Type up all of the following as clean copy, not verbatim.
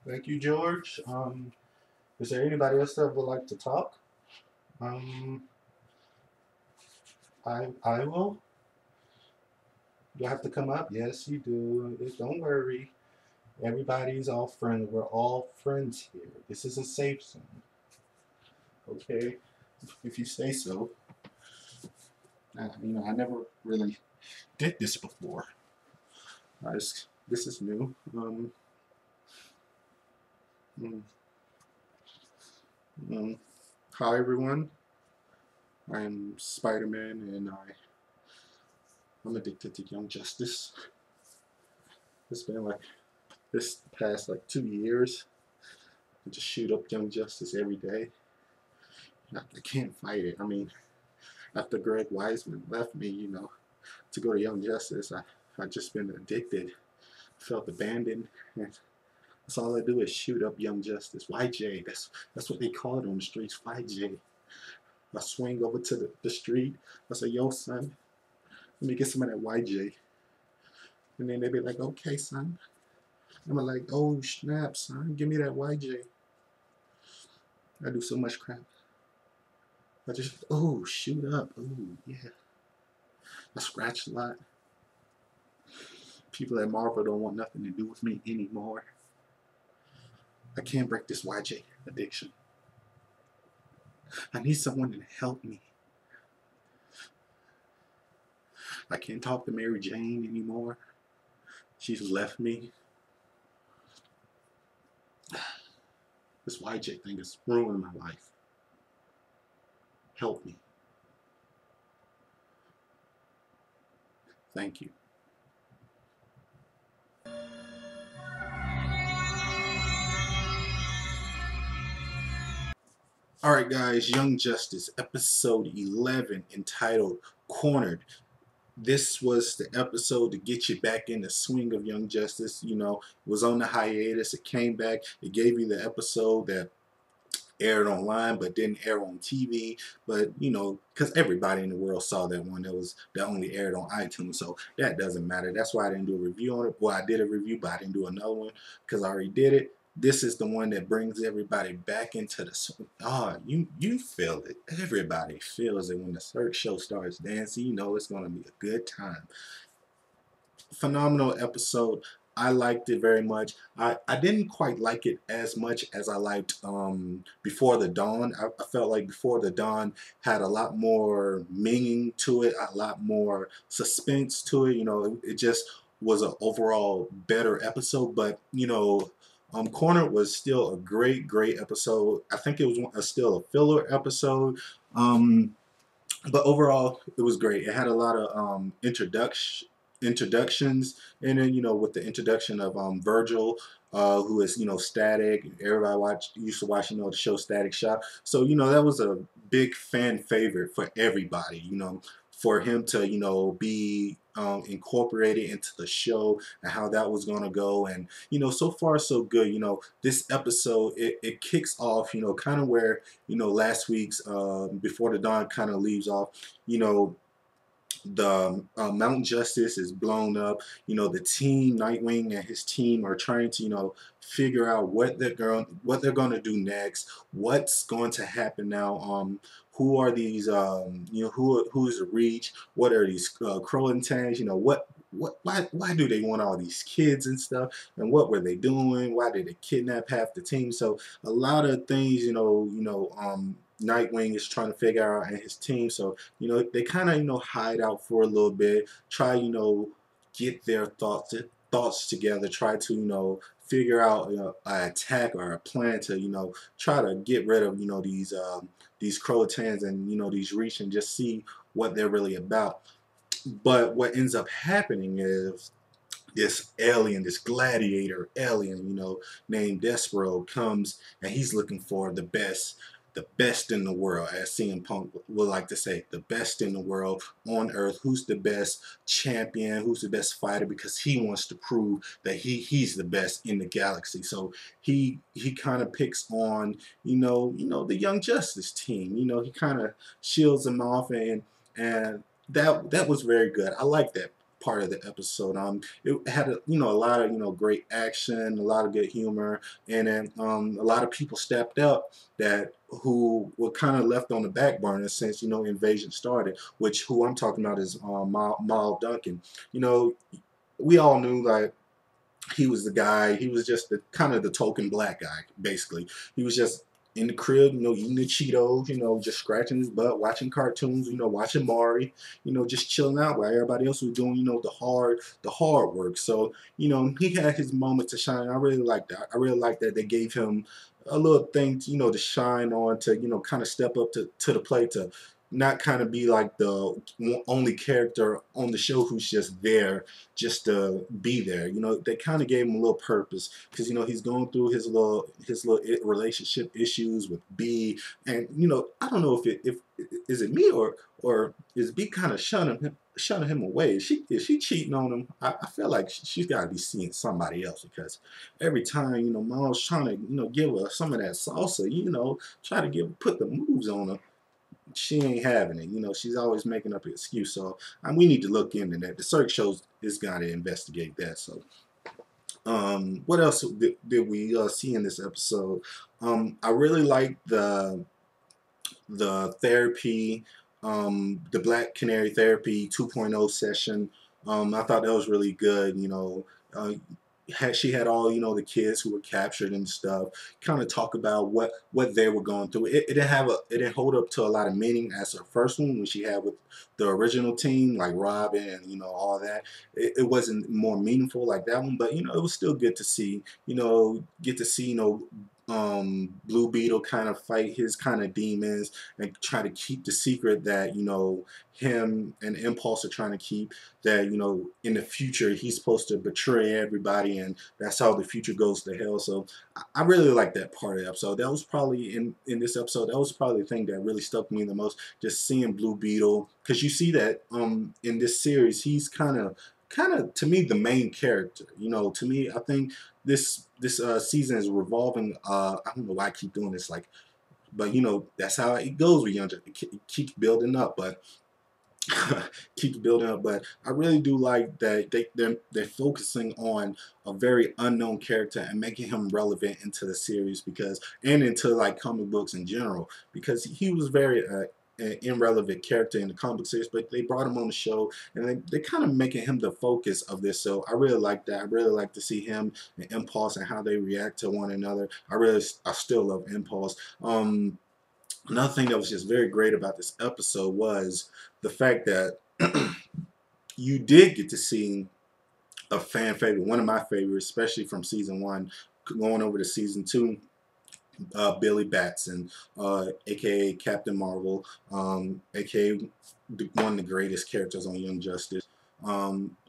Thank you, George. Is there anybody else that would like to talk? Um, I will. Do I have to come up? Yes, you do. Don't worry. Everybody's all friends. We're all friends here. This is a safe zone. Okay, if you say so. I never really did this before. This is new. Mm, mm. Hi everyone. I'm Spider-Man, and I'm addicted to Young Justice. It's been like this past like 2 years. I just shoot up Young Justice every day. I can't fight it. I mean, after Greg Weisman left me, to go to Young Justice, I just been addicted. Felt abandoned, and that's all I do is shoot up Young Justice. YJ, that's what they call it on the streets. YJ. I swing over to the street. I say, "Yo, son, let me get some of that YJ." And then they be like, "Okay, son." I'm like, "Oh snap, son, give me that YJ." I do so much crap. I just, oh, shoot up. Oh, yeah. I scratch a lot. People at Marvel don't want nothing to do with me anymore. I can't break this YJ addiction. I need someone to help me. I can't talk to Mary Jane anymore. She's left me. This YJ thing is ruining my life. Help me. Thank you. Alright guys, Young Justice, episode 11, entitled Cornered. This was the episode to get you back in the swing of Young Justice. It was on the hiatus, it came back, it gave you the episode that aired online but didn't air on TV. But because everybody in the world saw that one that only aired on iTunes, so that doesn't matter. That's why I didn't do a review on it. Well, I did a review, but I didn't do another one because I already did it. This is the one that brings everybody back into the you feel it. Everybody feels it when the Cirque show starts dancing. It's gonna be a good time. Phenomenal episode. I liked it very much. I didn't quite like it as much as I liked Before the Dawn. I felt like Before the Dawn had a lot more meaning to it, a lot more suspense to it. It just was an overall better episode. But Corner was still a great episode. I think it was still a filler episode. But overall, it was great. It had a lot of introductions, and then with the introduction of Virgil, who is Static. Everybody used to watch the show Static Shock. So that was a big fan favorite for everybody. For him to be incorporated into the show and how that was going to go. And so far so good. This episode, it kicks off kind of where last week's Before the Dawn kind of leaves off. The Mount Justice is blown up. The team, Nightwing and his team, are trying to figure out what they're going to do next. What's going to happen now? Who are these? Who's the Reach? What are these Krollentangs? Why do they want all these kids and stuff? And what were they doing? Why did they kidnap half the team? So a lot of things, Nightwing is trying to figure out, and his team. So they kind of hide out for a little bit, try get their thoughts together, try to figure out an attack or a plan to try to get rid of these Croatans and these Reach, and just see what they're really about. But what ends up happening is this alien, this gladiator alien, named Despero, comes, and he's looking for the best in the world, as CM Punk would like to say, the best in the world on Earth. Who's the best champion? Who's the best fighter? Because he wants to prove that he's the best in the galaxy. So he kind of picks on the Young Justice team. He kind of shields them off, and that was very good. I like that. part of the episode. It had a, a lot of great action, a lot of good humor, and then a lot of people stepped up that who were kind of left on the back burner since Invasion started. Which who I'm talking about is Mal Duncan. We all knew like he was the guy. He was just the kind of the token black guy, basically. He was just in the crib, eating the Cheetos, just scratching his butt, watching cartoons, watching Maury, just chilling out while everybody else was doing, the hard work. So, he had his moment to shine. I really like that. I really like that they gave him a little thing, to shine on, to, kind of step up to the plate, to not kind of be like the only character on the show who's just there just to be there. They kind of gave him a little purpose because he's going through his little relationship issues with B, and I don't know if is it me or is B kind of shunning him away. Is she cheating on him? I feel like she's got to be seeing somebody else because every time Mom's trying to give her some of that salsa, try to put the moves on her, she ain't having it. She's always making up an excuse. So we need to look into that. The Cirque shows is got to investigate that. So what else did we see in this episode? I really like the therapy, the Black Canary Therapy 2.0 session. I thought that was really good. She had all the kids who were captured and stuff kind of talk about what they were going through. It didn't hold up to a lot of meaning as her first one when she had with the original team like Robin and all that. It wasn't more meaningful like that one, but it was still good to see. Get to see Blue Beetle kind of fight his kind of demons and try to keep the secret that him and Impulse are trying to keep, that in the future he's supposed to betray everybody and that's how the future goes to hell. So I really like that part of the episode. That was probably in this episode, that was probably the thing that really stuck me the most, just seeing Blue Beetle, because you see that in this series he's kind of to me the main character. To me, I think this season is revolving. I don't know why I keep doing this, but that's how it goes with Young. It keeps building up, but keeps building up. But I really do like that they're focusing on a very unknown character and making him relevant into the series, and into like comic books in general, because he was very an irrelevant character in the comic series, but they brought him on the show and they kind of making him the focus of this. So I really like that. I really like to see him and Impulse and how they react to one another. I still love Impulse. Another thing that was just very great about this episode was the fact that you did get to see a fan favorite, one of my favorites, especially from season 1, going over to season 2. Billy Batson, aka Captain Marvel, aka one of the greatest characters on Young Justice.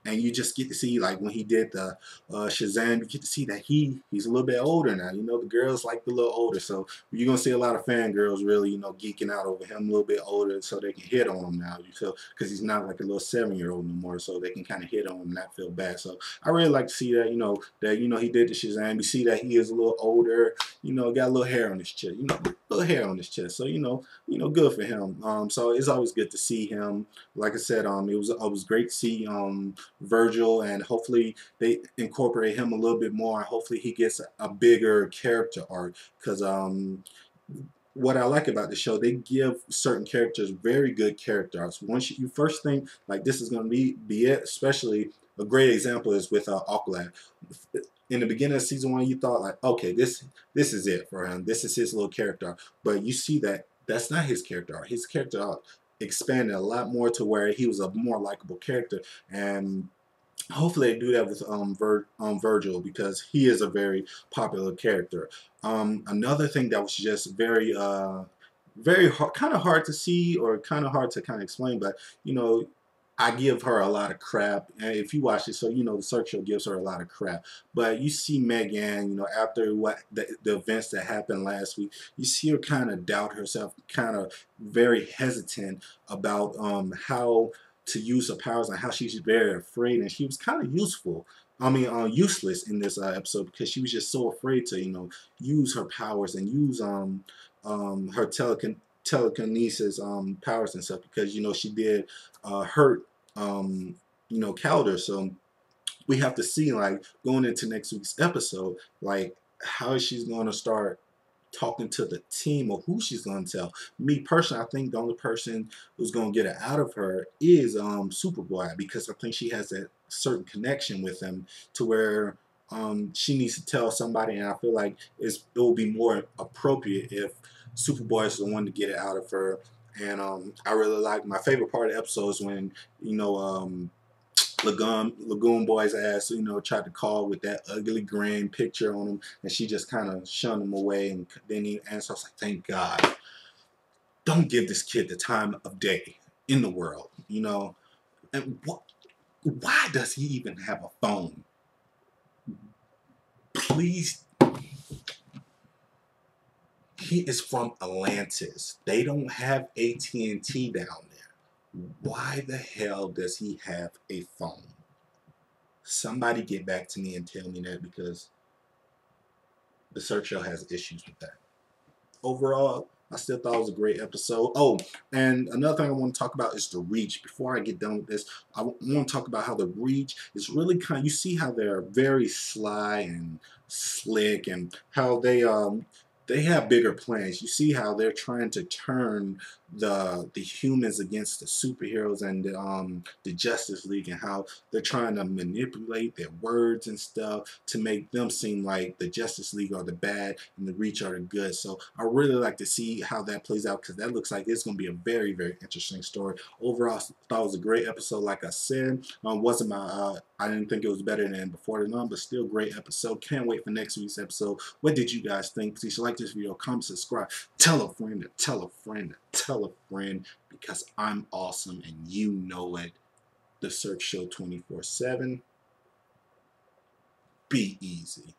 And you just get to see, like when he did the Shazam, you get to see that he's a little bit older now. The girls like the little older, so you're gonna see a lot of fangirls really geeking out over him a little bit older, so they can hit on him now. Because he's not like a little 7-year-old no more, so they can kind of hit on him and not feel bad. So I really like to see that. He did the Shazam. You see that he is a little older. Got a little hair on his chest. Little hair on his chest. So good for him. So it's always good to see him. Like I said, it was great to see Virgil, and hopefully they incorporate him a little bit more, and hopefully he gets a bigger character arc, because what I like about the show, they give certain characters very good character arcs. Once you first think like this is going to be it, especially a great example is with Aqualad. In the beginning of season 1, you thought like, okay, this is it for him. This is his little character arc. But you see that that's not his character arc. His character arc expanded a lot more to where he was a more likable character, and hopefully they do that with Virgil, because he is a very popular character. Another thing that was just very very hard, kind of hard to see, or kind of hard to kind of explain, but I give her a lot of crap, and if you watch it, so the Cirque show gives her a lot of crap. But you see Megan, after what the events that happened last week, you see her kind of doubt herself, kind of very hesitant about how to use her powers, and how she's very afraid, and she was kind of useless in this episode, because she was just so afraid to use her powers and use her telekinesis powers and stuff, because she did hurt calendar. So we have to see, like, going into next week's episode, like, how she's going to start talking to the team, or who she's going to tell. Me personally, I think the only person who's going to get it out of her is Superboy, because I think she has that certain connection with him to where she needs to tell somebody, and I feel like it will be more appropriate if Superboy is the one to get it out of her. And I really like, my favorite part of the episode is when Lagoon Boy's ass, tried to call with that ugly grin picture on him, and she just kind of shunned him away. And then he answered, I was like, thank God. Don't give this kid the time of day in the world, And why does he even have a phone? Please. He is from Atlantis. They don't have AT&T down there. Why the hell does he have a phone? Somebody get back to me and tell me that, because the Search Show has issues with that. Overall, I still thought it was a great episode. Oh, and another thing I want to talk about is the reach. Before I get done with this, I want to talk about how the reach is really you see how they're very sly and slick, and how they have bigger plans. You see how they're trying to turn the humans against the superheroes and the Justice League, and how they're trying to manipulate their words and stuff to make them seem like the Justice League are the bad and the Reach are the good. So I really like to see how that plays out, because that looks like it's going to be a very, very interesting story. Overall, I thought it was a great episode. Like I said, wasn't my I didn't think it was better than Before the Dawn, but still great episode. Can't wait for next week's episode. What did you guys think? Please like this video, comment, subscribe, tell a friend to tell a friend to tell a friend, because I'm awesome and you know it. The Search Show 24/7. Be easy.